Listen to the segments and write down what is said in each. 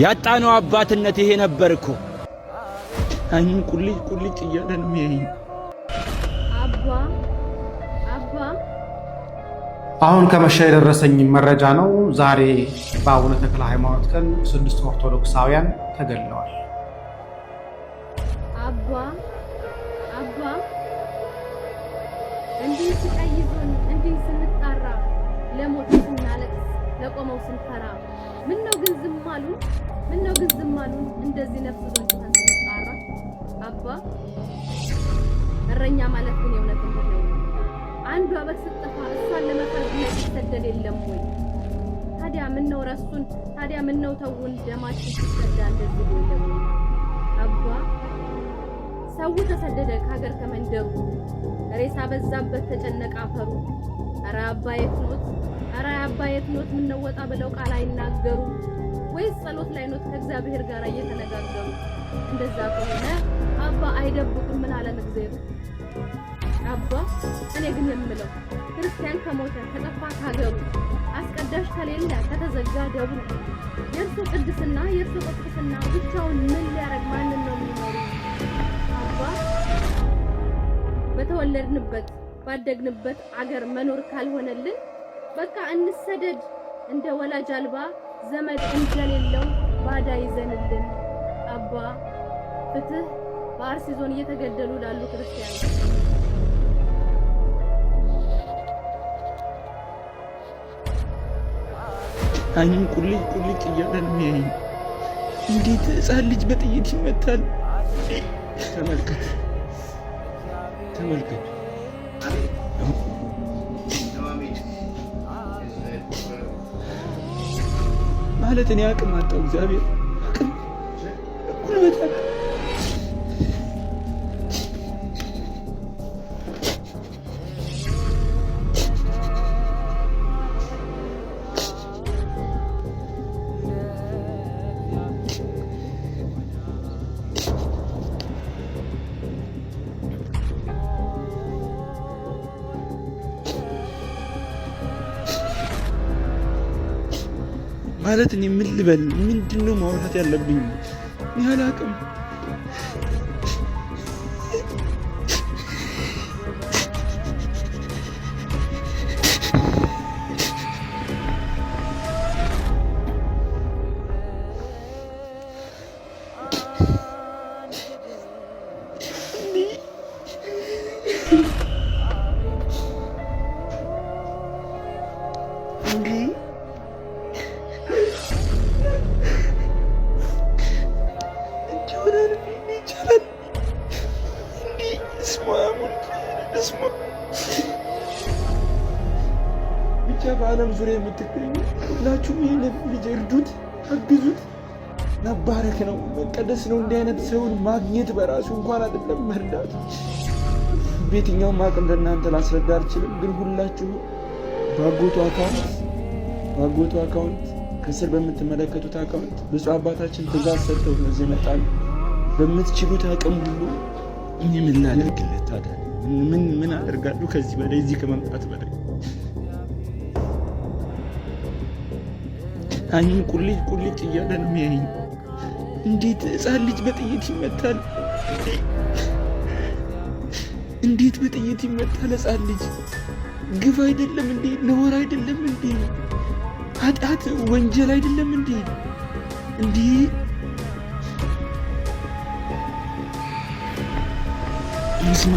ያጣነው አባትነት ይሄ ነበር እኮ። አይኑን ቁልጭ ቁልጭ እያለ ነው የሚያየኝ። አባ አሁን ከመሸ የደረሰኝ መረጃ ነው። ዛሬ በአቡነ ተክለ ሃይማኖት ቀን 6 ኦርቶዶክሳውያን ተገድለዋል። አባ እንዲህ ሲቀይዙን እንዲህ ስንጣራ ለሞት ስናለቅስ ለቆመው ስንፈራ ምነው ግን ዝም አሉን እንደዚህ ነፍስ ዞን ስንጣራ አባ እረኛ ማለት ግን የእውነት ነው። አንዷ በግ ስትጠፋ እሷን ለመፈረድ ሲሰደድ የለም ወይ? ታዲያ ምነው ረሱን? ታዲያ ምነው ተውን? ደማችን ሲሰዳ እንደዚህ የለም ወይ? አባ ሰው ተሰደደ ከሀገር ከመንደሩ ሬሳ በዛበት ተጨነቀ አፈሩ። ኧረ አባ የት ኖት ምነው ወጣ ብለው ቃል አይናገሩ? ወይስ ጸሎት ላይ ኖት ከእግዚአብሔር ጋር እየተነጋገሩ? እንደዛ ከሆነ አባ አይደብቁም ምን አለን እግዚአብሔር? አባ እኔ ግን የምለው ክርስቲያን ከሞተ ከጠፋ ከሀገሩ አስቀዳሽ ከሌለ ከተዘጋ ደብሩ የእርሱ ቅድስና የእርሱ ቅድስና ብቻውን ምን ሊያረግ ማንን ነው የሚኖሩ? አባ በተወለድንበት ባደግንበት አገር መኖር ካልሆነልን በቃ እንሰደድ እንደ ወላጅ አልባ ዘመድ እንደሌለው ባዳ ይዘንልን። አባ ፍትህ በአርሲ ዞን እየተገደሉ ላሉ ክርስቲያኖች አይኑን ቁልጭ ቁልጭ እያለ ነው የሚያየኝ። እንዴት ሕፃን ልጅ በጥይት ይመታል? ተመልከት ማለት እኔ አቅም አጣሁ። እግዚአብሔር አቅም ጉልበት ማለት እኔ ምን ልበል? ምንድነው ማውራት ያለብኝ? እኔ አላውቅም። ብቻ በዓለም ዙሪያ የምትገኙ ሁላችሁም ይህንን ልጅ እርዱት፣ አግዙት። መባረክ ነው፣ መቀደስ ነው። እንዲህ አይነት ሰውን ማግኘት በራሱ እንኳን አይደለም መርዳት። በየትኛውም አቅም ለእናንተ ላስረዳ አልችልም፣ ግን ሁላችሁ በአጎቱ አካውንት ከስር በምትመለከቱት አካውንት ብፁዕ አባታችን ትእዛዝ ሰጥተው ነው እዚህ መጣን። በምትችሉት አቅም ሁሉ እኔ ምን ላደርግለት ታዲያ? ምን አደርጋለሁ ከዚህ በላይ እዚህ ከመምጣት በላይ? አይኑን ቁልጭ ቁልጭ እያለ ነው የሚያየኝ። እንዴት ሕፃን ልጅ በጥይት ይመታል? እንዴት በጥይት ይመታል ሕፃን ልጅ? ግፍ አይደለም እንዴ? ነውር አይደለም እንዴ? ኃጢአት ወንጀል አይደለም እንዴ? እንዲህ እስማ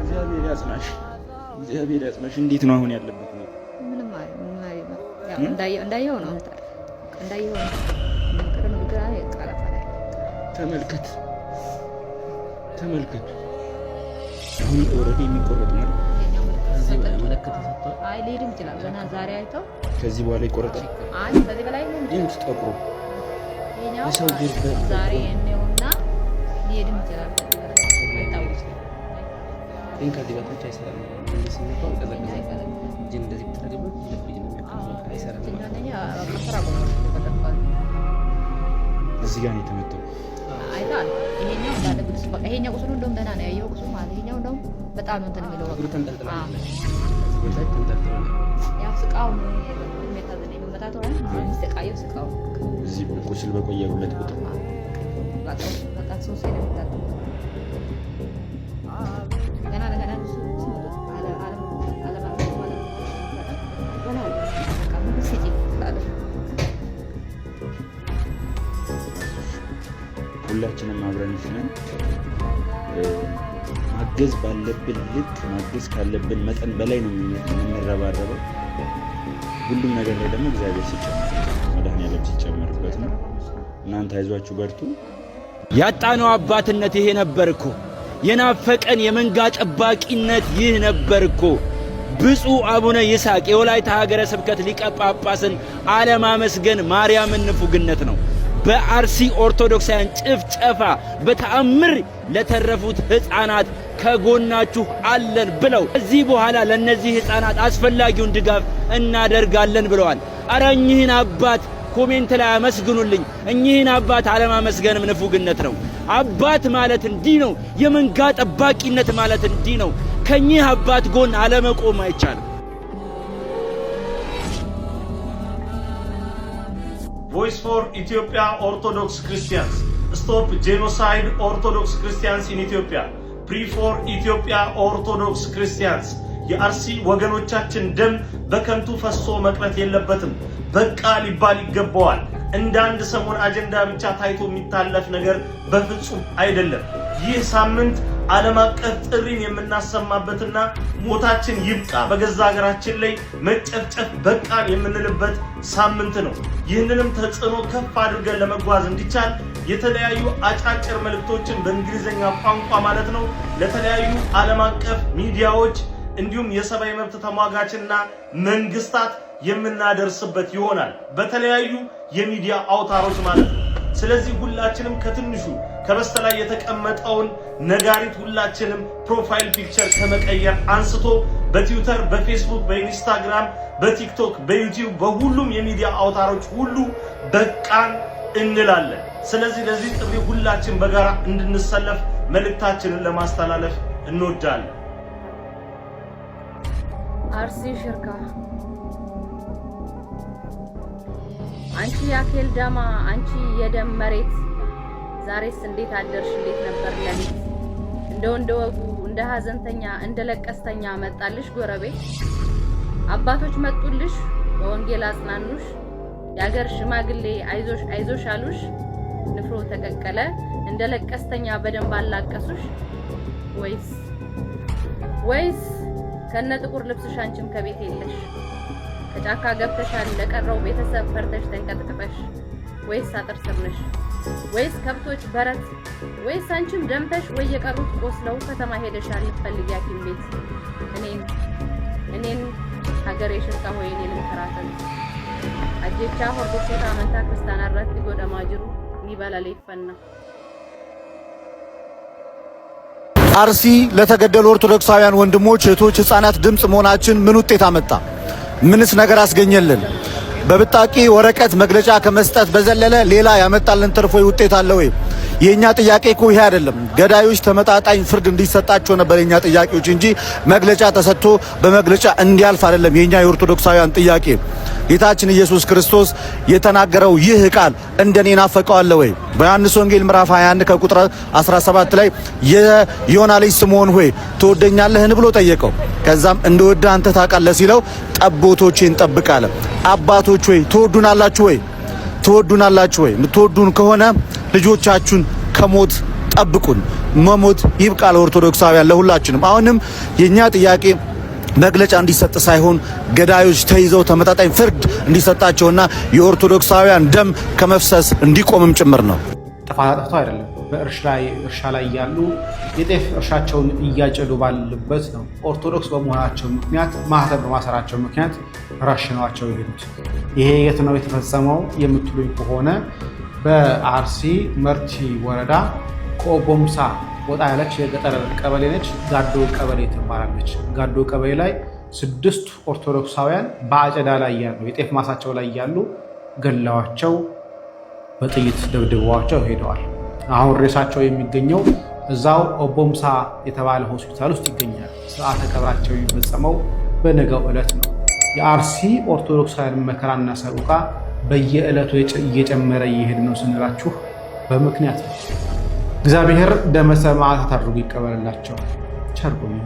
እግዚአብሔር ያጽናሽ፣ እግዚአብሔር ያጽናሽ። እንዴት ነው አሁን ያለበት? እንዳየው ነው ተመልከት። አሁን ኦልሬዲ የሚቆረጥ ነው። ከዚህ በላይ መለከት ተሰጥቷል። አይ ሊድም ይችላል። ገና ዛሬ አይተው ከዚህ በኋላ ይቆረጣል። አይ ከዚህ በላይ ነው ድምፅ ጠቁሮ ሰው ዛሬ ነውና ሊድም ይችላል። ግን ከዚህ በታች አይሰራም። እንደዚህ ነው ቀዘቀዘ እንጂ እንደዚህ ብትረግበት ለፍጅ ነው አይሰራም። እዚህ ጋር ነው የተመታው። አይታል ይሄኛው እንዳለ ግልጽ በቃ ይሄኛው ቁስሉ እንደውም ደህና ነው ያየው ቁስሉ ማለት ይሄኛው እንደውም በጣም ነው እንትን የሚለው እግሩ ተንጠልጥሏል። ያው ስቃው ነው የሚታዘን ተፈታተው የሚሰቃየው ስቃው እዚህ ቁስል በቆየበት ቁጥር በቃ ሰው ሲለምታል ገና ሁላችንም አብረን ይዘን ማገዝ ባለብን ልክ ማገዝ ካለብን መጠን በላይ ነው የምንረባረበው። ሁሉም ነገር ላይ ደግሞ እግዚአብሔር ሲጨምር መድኃኒዓለም ሲጨምርበት ነው። እናንተ አይዟችሁ በርቱ። ያጣነው አባትነት ይሄ ነበርኮ፣ የናፈቀን የመንጋ ጠባቂነት ይህ ነበርኮ። ብፁዕ አቡነ ይስሐቅ የወላይታ ሀገረ ስብከት ሊቀ ጳጳስን አለማመስገን ማርያምን ንፉግነት ነው። በአርሲ ኦርቶዶክሳውያን ጭፍጨፋ በተአምር ለተረፉት ሕፃናት ከጎናችሁ አለን ብለው እዚህ በኋላ ለነዚህ ሕፃናት አስፈላጊውን ድጋፍ እናደርጋለን ብለዋል። አረ እኚህን አባት ኮሜንት ላይ አመስግኑልኝ። እኚህን አባት አለማመስገንም ንፉግነት ነው። አባት ማለት እንዲህ ነው። የመንጋ ጠባቂነት ማለት እንዲህ ነው። ከኚህ አባት ጎን አለመቆም አይቻልም። Voice for Ethiopia Orthodox Christians. Stop genocide Orthodox Christians in Ethiopia. Pray for Ethiopia Orthodox Christians. የአርሲ ወገኖቻችን ደም በከንቱ ፈሶ መቅረት የለበትም። በቃ ሊባል ይገባዋል። እንደ አንድ ሰሞን አጀንዳ ብቻ ታይቶ የሚታለፍ ነገር በፍጹም አይደለም። ይህ ሳምንት ዓለም አቀፍ ጥሪን የምናሰማበትና ሞታችን ይብቃ በገዛ ሀገራችን ላይ መጨፍጨፍ በቃን የምንልበት ሳምንት ነው። ይህንንም ተጽዕኖ ከፍ አድርገን ለመጓዝ እንዲቻል የተለያዩ አጫጭር መልእክቶችን በእንግሊዘኛ ቋንቋ ማለት ነው ለተለያዩ ዓለም አቀፍ ሚዲያዎች እንዲሁም የሰብአዊ መብት ተሟጋችና መንግስታት የምናደርስበት ይሆናል በተለያዩ የሚዲያ አውታሮች ማለት ነው። ስለዚህ ሁላችንም ከትንሹ ከበስተላይ የተቀመጠውን ነጋሪት ሁላችንም ፕሮፋይል ፒክቸር ከመቀየር አንስቶ በትዊተር፣ በፌስቡክ፣ በኢንስታግራም፣ በቲክቶክ፣ በዩቲዩብ በሁሉም የሚዲያ አውታሮች ሁሉ በቃን እንላለን። ስለዚህ ለዚህ ጥሪ ሁላችን በጋራ እንድንሰለፍ መልእክታችንን ለማስተላለፍ እንወዳለን። አርሲ ሽርካ አንቺ ያኬል ዳማ አንቺ የደም መሬት ዛሬስ እንዴት አደርሽ? እንዴት ነበር ለሊት? እንደወጉ እንደ ሀዘንተኛ እንደ ለቀስተኛ መጣልሽ ጎረቤት። አባቶች መጡልሽ በወንጌል አጽናኑሽ። የአገር ሽማግሌ አይዞሽ አይዞሽ አሉሽ። ንፍሮ ተቀቀለ እንደ ለቀስተኛ በደንብ አላቀሱሽ። ወይስ ከነ ጥቁር ልብስሽ አንቺም ከቤት የለሽ? ከጫካ ገብተሻል ለቀረው ቤተሰብ ፈርተሽ ተንቀጥቅጠሽ? ወይስ አጥር ስር ነሽ? ወይስ ከብቶች በረት? ወይስ አንቺም ደምተሽ ወይ የቀሩት ቆስለው ከተማ ሄደሻል ልትፈልጊ ሐኪም ቤት? እኔን ሀገሬ ሽርካ ሆይ እኔን ልከራተል አጀቻ ሆርዶታ መንታ ክርስቲያን አራት ጎደማጅሩ ይባላል ይፈና። አርሲ ለተገደሉ ኦርቶዶክሳውያን ወንድሞች እህቶች፣ ህፃናት ድምጽ መሆናችን ምን ውጤት አመጣ? ምንስ ነገር አስገኘልን? በብጣቂ ወረቀት መግለጫ ከመስጠት በዘለለ ሌላ ያመጣልን ትርፎ ውጤት አለ ወይ? የኛ ጥያቄ እኮ ይሄ አይደለም። ገዳዮች ተመጣጣኝ ፍርድ እንዲሰጣቸው ነበር የኛ ጥያቄዎች እንጂ መግለጫ ተሰጥቶ በመግለጫ እንዲያልፍ አይደለም የኛ የኦርቶዶክሳውያን ጥያቄ። ጌታችን ኢየሱስ ክርስቶስ የተናገረው ይህ ቃል እንደኔ ናፈቀዋል ወይ? በዮሐንስ ወንጌል ምዕራፍ 21 ከቁጥር 17 ላይ የዮና ልጅ ስምዖን ሆይ ትወደኛለህን ብሎ ጠየቀው። ከዛም እንደወደህ አንተ ታውቃለህ ሲለው ጠቦቶቼን ጠብቅ አለ። አባቶች ሆይ ትወዱናላችሁ ወይ? ትወዱናላችሁ ወይ? የምትወዱን ከሆነ ልጆቻችሁን ከሞት ጠብቁን። መሞት ይብቃ ለኦርቶዶክሳውያን ለሁላችንም። አሁንም የኛ ጥያቄ መግለጫ እንዲሰጥ ሳይሆን ገዳዮች ተይዘው ተመጣጣኝ ፍርድ እንዲሰጣቸውና የኦርቶዶክሳውያን ደም ከመፍሰስ እንዲቆምም ጭምር ነው። ጥፋት አጥፍተው አይደለም። በእርሻ ላይ ያሉ የጤፍ እርሻቸውን እያጨዱ ባሉበት ነው ኦርቶዶክስ በመሆናቸው ምክንያት ማህተብ በማሰራቸው ምክንያት ረሽነዋቸው ይሄዱት። ይሄ የት ነው የተፈጸመው የምትሉኝ ከሆነ በአርሲ መርቲ ወረዳ ከኦቦምሳ ወጣ ያለች የገጠር ቀበሌ ነች። ጋዶ ቀበሌ ትባላለች። ጋዶ ቀበሌ ላይ 6 ኦርቶዶክሳውያን በአጨዳ ላይ ያሉ የጤፍ ማሳቸው ላይ ያሉ ገለዋቸው በጥይት ደብድበዋቸው ሄደዋል። አሁን ሬሳቸው የሚገኘው እዛው ኦቦምሳ የተባለ ሆስፒታል ውስጥ ይገኛል። ስርዓተ ቀብራቸው የሚፈጸመው በነገው ዕለት ነው። የአርሲ ኦርቶዶክሳውያን መከራና ሰቆቃ በየዕለቱ እየጨመረ እየሄደ ነው ስንላችሁ በምክንያት ነው። እግዚአብሔር ደመ ሰማዕታት አድርጎ ይቀበልላቸው። ቸር ቆዩ።